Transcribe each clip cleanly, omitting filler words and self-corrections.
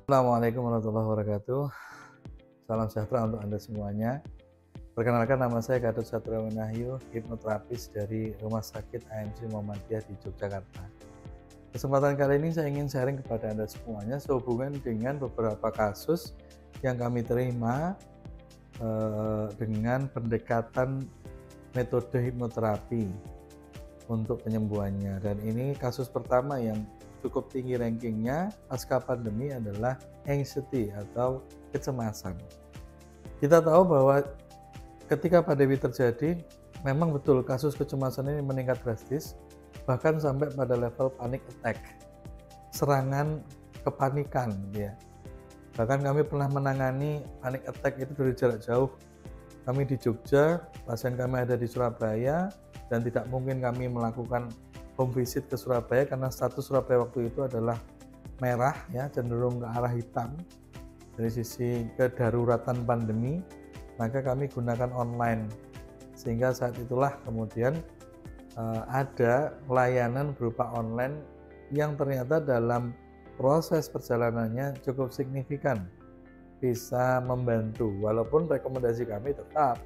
Assalamualaikum warahmatullahi wabarakatuh. Salam sejahtera untuk Anda semuanya. Perkenalkan, nama saya Gatot Satrio Winahyu, hipnoterapis dari Rumah Sakit AMC Muhammadiyah di Yogyakarta. Kesempatan kali ini saya ingin sharing kepada Anda semuanya sehubungan dengan beberapa kasus yang kami terima dengan pendekatan metode hipnoterapi untuk penyembuhannya. Dan ini kasus pertama yang cukup tinggi rankingnya pasca pandemi adalah anxiety atau kecemasan. Kita tahu bahwa ketika pandemi terjadi, memang betul kasus kecemasan ini meningkat drastis, bahkan sampai pada level panic attack, serangan kepanikan ya. Bahkan kami pernah menangani panic attack itu dari jarak jauh. Kami di Jogja, pasien kami ada di Surabaya, dan tidak mungkin kami melakukan home visit ke Surabaya karena status Surabaya waktu itu adalah merah ya, cenderung ke arah hitam dari sisi kedaruratan pandemi. Maka kami gunakan online, sehingga saat itulah kemudian ada layanan berupa online yang ternyata dalam proses perjalanannya cukup signifikan bisa membantu, walaupun rekomendasi kami tetap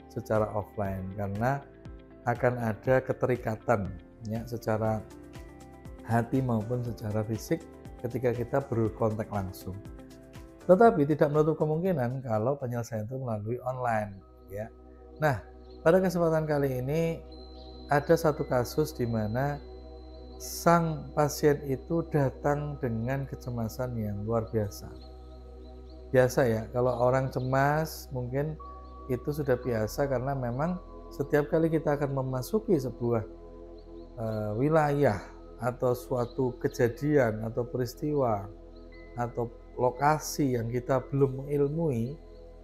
secara offline karena akan ada keterikatan ya, secara hati maupun secara fisik ketika kita berkontak langsung. Tetapi tidak menutup kemungkinan kalau penyelesaian itu melalui online ya. Nah, pada kesempatan kali ini ada satu kasus di mana sang pasien itu datang dengan kecemasan yang luar biasa. Biasa ya, kalau orang cemas mungkin itu sudah biasa karena memang setiap kali kita akan memasuki sebuah wilayah atau suatu kejadian atau peristiwa atau lokasi yang kita belum mengilmui,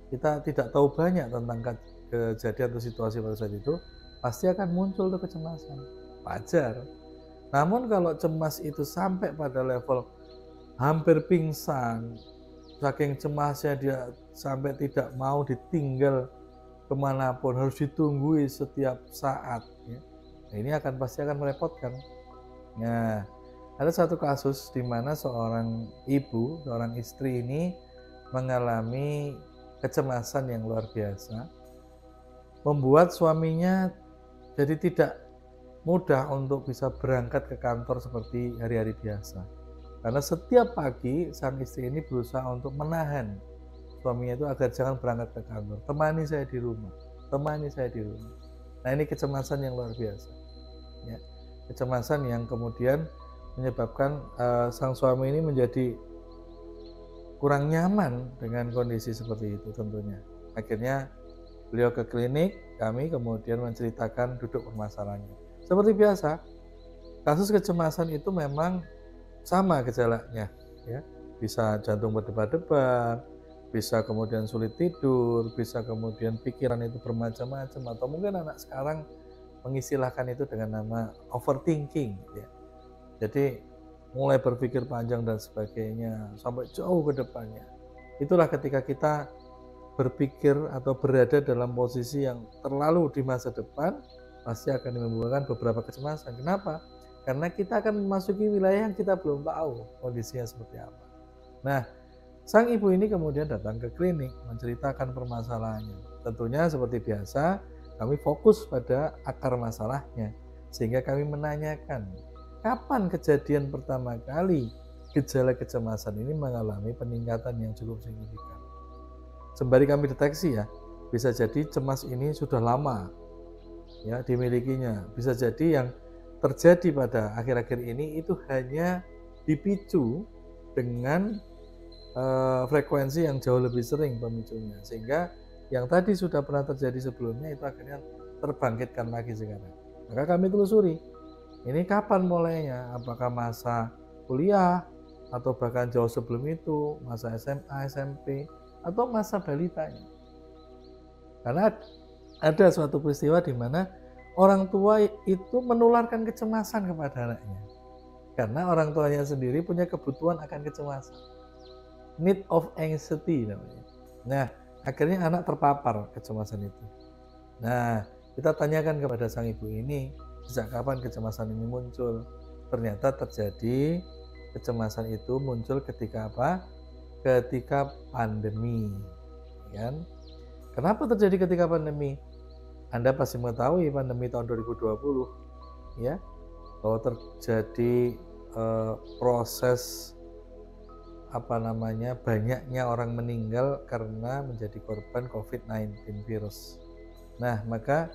kita tidak tahu banyak tentang kejadian atau situasi pada saat itu, pasti akan muncul tuh kecemasan. Wajar. Namun kalau cemas itu sampai pada level hampir pingsan, saking cemasnya dia sampai tidak mau ditinggal kemanapun, harus ditunggui setiap saat ya. Nah, ini pasti akan merepotkan. Nah, ada satu kasus di mana seorang ibu, seorang istri ini mengalami kecemasan yang luar biasa, membuat suaminya jadi tidak mudah untuk bisa berangkat ke kantor seperti hari-hari biasa. Karena setiap pagi sang istri ini berusaha untuk menahan suaminya itu agar jangan berangkat ke kantor. Temani saya di rumah, temani saya di rumah. Nah, ini kecemasan yang luar biasa. Ya, kecemasan yang kemudian menyebabkan sang suami ini menjadi kurang nyaman dengan kondisi seperti itu tentunya. Akhirnya beliau ke klinik, kami kemudian menceritakan duduk permasalahannya. Seperti biasa, kasus kecemasan itu memang sama gejalanya, ya. Bisa jantung berdebar-debar, bisa kemudian sulit tidur, bisa kemudian pikiran itu bermacam-macam, atau mungkin anak sekarang mengistilahkan itu dengan nama overthinking ya. Jadi mulai berpikir panjang dan sebagainya sampai jauh ke depannya. Itulah ketika kita berpikir atau berada dalam posisi yang terlalu di masa depan, pasti akan menimbulkan beberapa kecemasan. Kenapa? Karena kita akan memasuki wilayah yang kita belum tahu kondisinya seperti apa. Nah, sang ibu ini kemudian datang ke klinik menceritakan permasalahannya. Tentunya seperti biasa, kami fokus pada akar masalahnya, sehingga kami menanyakan, kapan kejadian pertama kali gejala kecemasan ini mengalami peningkatan yang cukup signifikan. Sembari kami deteksi ya, bisa jadi cemas ini sudah lama ya dimilikinya. Bisa jadi yang terjadi pada akhir-akhir ini itu hanya dipicu dengan frekuensi yang jauh lebih sering pemicunya, sehingga yang tadi sudah pernah terjadi sebelumnya itu akhirnya terbangkitkan lagi sekarang. Maka kami telusuri, ini kapan mulainya, apakah masa kuliah atau bahkan jauh sebelum itu, masa SMA, SMP, atau masa balitanya. Karena ada suatu peristiwa di mana orang tua itu menularkan kecemasan kepada anaknya, karena orang tuanya sendiri punya kebutuhan akan kecemasan, need of anxiety namanya. Nah, akhirnya anak terpapar kecemasan itu. Nah, kita tanyakan kepada sang ibu ini, sejak kapan kecemasan ini muncul? Ternyata terjadi kecemasan itu muncul ketika apa? ketika pandemi, kan? Kenapa terjadi ketika pandemi? Anda pasti mengetahui pandemi tahun 2020, ya, bahwa terjadi proses banyaknya orang meninggal karena menjadi korban COVID-19 virus. Nah, maka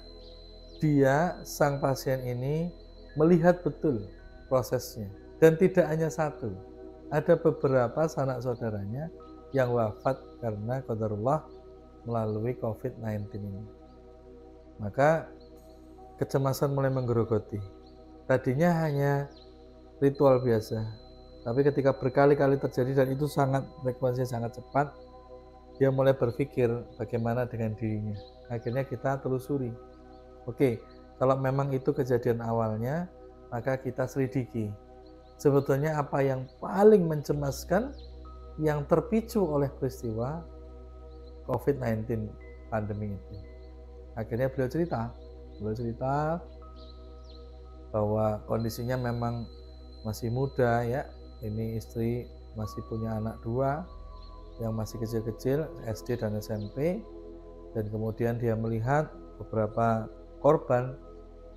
sang pasien ini melihat betul prosesnya, dan tidak hanya satu, ada beberapa sanak saudaranya yang wafat karena qadarullah melalui COVID-19 ini. Maka kecemasan mulai menggerogoti. Tadinya hanya ritual biasa, tapi ketika berkali-kali terjadi dan itu frekuensinya sangat cepat, dia mulai berpikir bagaimana dengan dirinya. Akhirnya kita telusuri. Oke, kalau memang itu kejadian awalnya, maka kita selidiki. Sebetulnya apa yang paling mencemaskan yang terpicu oleh peristiwa COVID-19 pandemi itu. Akhirnya beliau cerita bahwa kondisinya memang masih muda, ya. Ini istri masih punya anak 2 yang masih kecil-kecil, SD dan SMP, dan kemudian dia melihat beberapa korban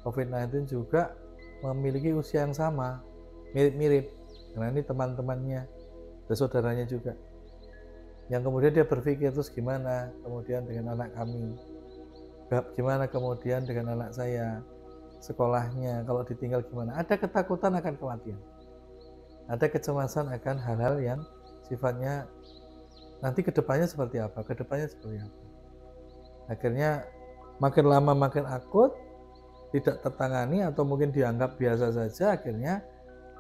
COVID-19 juga memiliki usia yang sama, mirip-mirip, karena ini teman-temannya dan saudaranya juga. Yang kemudian dia berpikir, terus gimana kemudian dengan anak kami, gimana kemudian dengan anak saya, sekolahnya kalau ditinggal gimana. Ada ketakutan akan kematian, ada kecemasan akan hal-hal yang sifatnya nanti kedepannya seperti apa, Akhirnya makin lama makin akut, tidak tertangani atau mungkin dianggap biasa saja, akhirnya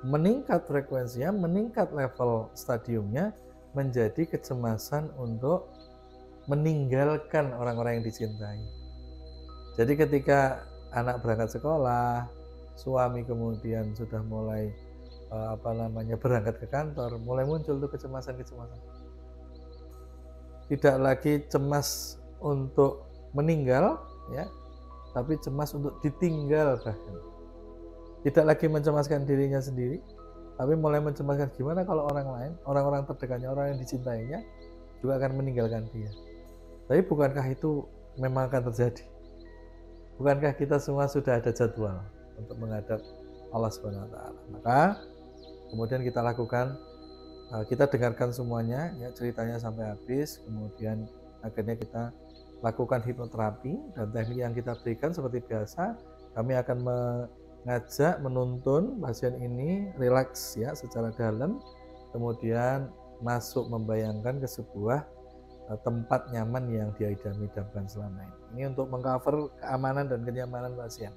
meningkat frekuensinya, meningkat level stadiumnya, menjadi kecemasan untuk meninggalkan orang-orang yang dicintai. Jadi ketika anak berangkat sekolah, suami kemudian sudah mulai berangkat ke kantor, mulai muncul tuh kecemasan-kecemasan. Tidak lagi cemas untuk meninggal, ya, tapi cemas untuk ditinggal bahkan. Tidak lagi mencemaskan dirinya sendiri, tapi mulai mencemaskan gimana kalau orang lain, orang-orang terdekatnya, orang yang dicintainya juga akan meninggalkan dia. Tapi bukankah itu memang akan terjadi? Bukankah kita semua sudah ada jadwal untuk menghadap Allah Subhanahu wa taala? Maka kemudian kita lakukan, kita dengarkan semuanya, ya, ceritanya sampai habis, kemudian akhirnya kita lakukan hipnoterapi, dan teknik yang kita berikan seperti biasa, kami akan mengajak, menuntun pasien ini rileks, ya, secara dalam, kemudian masuk membayangkan ke sebuah tempat nyaman yang dia idam-idamkan selama ini. Ini untuk mengcover keamanan dan kenyamanan pasien.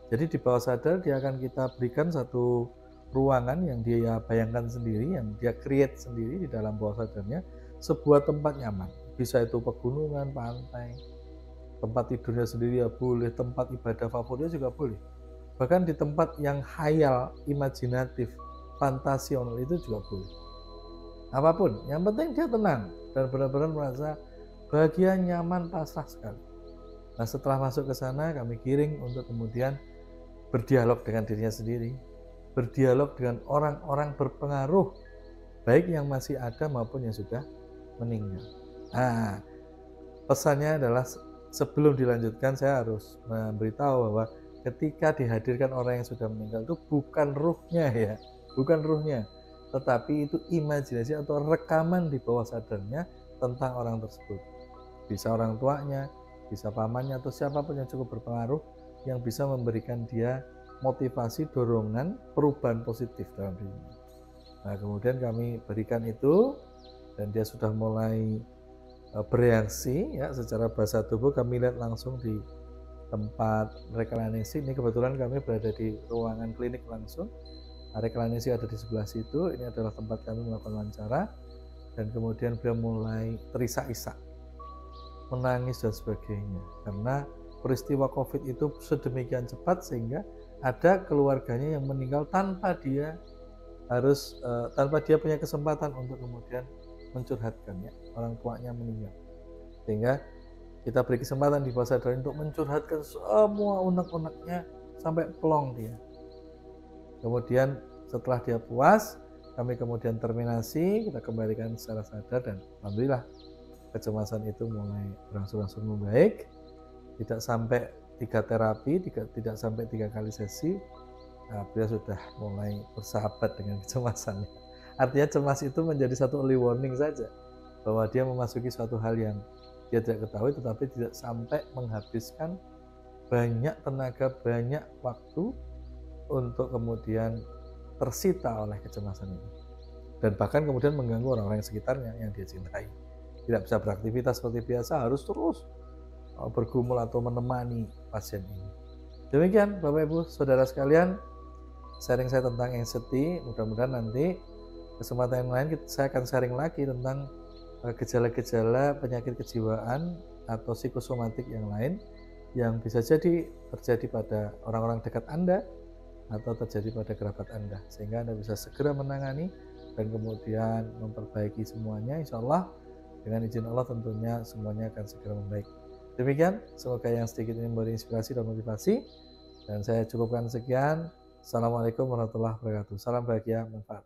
Jadi di bawah sadar dia akan kita berikan satu ruangan yang dia bayangkan sendiri, yang dia create sendiri di dalam bawah sadarnya, sebuah tempat nyaman. Bisa itu pegunungan, pantai, tempat tidurnya sendiri ya boleh, tempat ibadah favoritnya juga boleh. Bahkan di tempat yang khayal, imajinatif, fantasional itu juga boleh. Apapun, yang penting dia tenang dan benar-benar merasa bahagia, nyaman, pasrah sekali. Nah, setelah masuk ke sana, kami giring untuk kemudian berdialog dengan dirinya sendiri, berdialog dengan orang-orang berpengaruh, baik yang masih ada maupun yang sudah meninggal. Nah, pesannya adalah sebelum dilanjutkan saya harus memberitahu bahwa ketika dihadirkan orang yang sudah meninggal itu bukan ruhnya, ya, bukan ruhnya, tetapi itu imajinasi atau rekaman di bawah sadarnya tentang orang tersebut. Bisa orang tuanya, bisa pamannya, atau siapapun yang cukup berpengaruh yang bisa memberikan dia motivasi, dorongan, perubahan positif dalam dirinya. Nah, kemudian kami berikan itu dan dia sudah mulai bereaksi, ya, secara bahasa tubuh. Kami lihat langsung di tempat reklinasi. Ini kebetulan kami berada di ruangan klinik langsung. Reklinasi ada di sebelah situ. Ini adalah tempat kami melakukan wawancara, dan kemudian beliau mulai terisak-isak, menangis dan sebagainya, karena peristiwa COVID itu sedemikian cepat sehingga ada keluarganya yang meninggal tanpa dia punya kesempatan untuk kemudian mencurhatkan, ya, orang tuanya meninggal, sehingga kita beri kesempatan di bawah sadar untuk mencurhatkan semua unek-uneknya sampai plong dia. Kemudian setelah dia puas, kami kemudian terminasi, kita kembalikan secara sadar, dan alhamdulillah kecemasan itu mulai berangsur-angsur membaik. Tidak sampai 3 terapi, tidak sampai 3 kali sesi, beliau sudah mulai bersahabat dengan kecemasannya. Artinya cemas itu menjadi satu early warning saja, bahwa dia memasuki suatu hal yang dia tidak ketahui, tetapi tidak sampai menghabiskan banyak tenaga, banyak waktu untuk kemudian tersita oleh kecemasan ini. Dan bahkan kemudian mengganggu orang-orang sekitarnya yang dia cintai. Tidak bisa beraktivitas seperti biasa, harus terus bergumul atau menemani pasien ini. Demikian Bapak Ibu Saudara sekalian, sharing saya tentang anxiety. Mudah-mudahan nanti kesempatan yang lain saya akan sharing lagi tentang gejala-gejala penyakit kejiwaan atau psikosomatik yang lain yang bisa jadi terjadi pada orang-orang dekat Anda atau terjadi pada kerabat Anda, sehingga Anda bisa segera menangani dan kemudian memperbaiki semuanya. Insya Allah dengan izin Allah tentunya semuanya akan segera membaik. Demikian, semoga yang sedikit ini memberi inspirasi dan motivasi, dan saya cukupkan sekian. Assalamualaikum warahmatullahi wabarakatuh. Salam bahagia, manfaat.